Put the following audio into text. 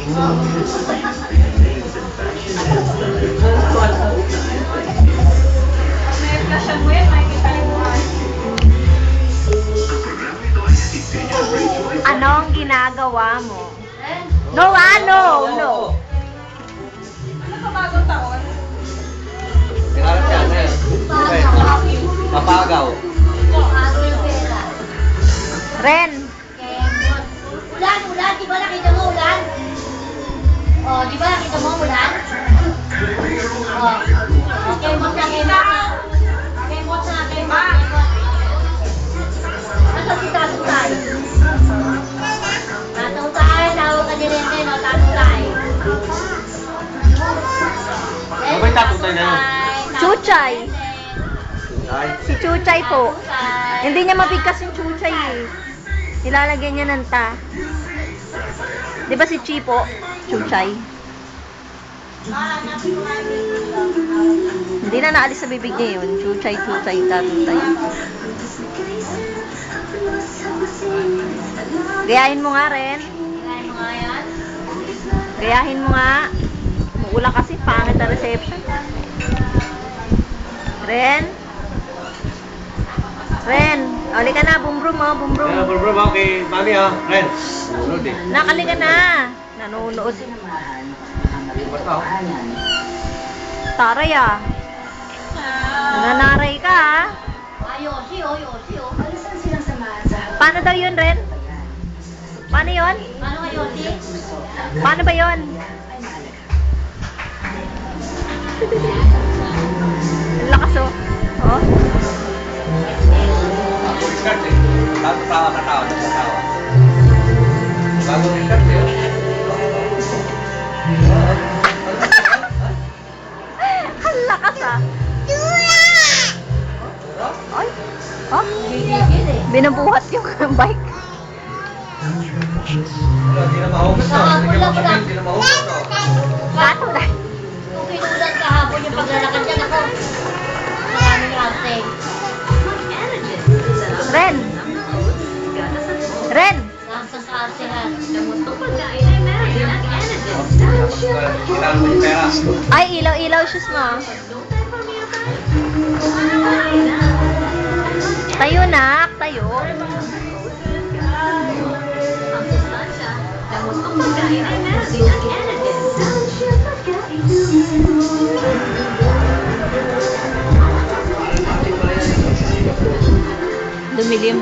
May flashan mo yan, makikita yung mukha. Anong ginagawa mo? No, no. Ano pa bagong taon? Pinarap yan eh. Okay. Mapagaw. Ren, Ulan, di ba nakita mo ulan? Oh, di ba nakita mo ulan? Oh. Okay, kemot na. Asa si Tatutay? Tatutay, tawag ka din rin, no? Tatutay. Ano ba yung tatutay na yun? Chuchay. Ay. Si Chuchay po. Hindi niya mabigkas yung Chuchay eh. Nilalagyan niya ng ta. Di ba si Chipo? Chuchay. Hindi na naalis sa bibig niya yun. Chuchay, tatutay. Gayahin mo nga, Ren. Kain mo nga yan. Gayahin mo nga. Mula kasi pangit na reception. Ren? Uli ka na, bumbrum mo, bumbrum. Kaya bro, okay. Mami ah. Ren. Sunod eh. Nakali ka na. Nanonood. Basta oh. Taray ah. Nananaray ka ah. Yoshi, oh. Alisan silang samahan sa Paano daw yun, Ren? Paano yun? Ano ka, Yoshi? Paano ba yun? Ang lakas oh. Oh. Bago start eh. Tawa. Bago start eh. Ang lakas ah. Ay. Oh. Gigigil eh. Binubuhat yung bike. Hindi na mahugas to. Hindi na mahugas to. Gato na. Kung kinulat kahapon yung paglalakad niya, ako. Maraming rante. Ren. Nasa kaartehan. Kailangan mo yung pera. Ay, ilaw shoes mo. Tayo nak, tayo. Dumilim.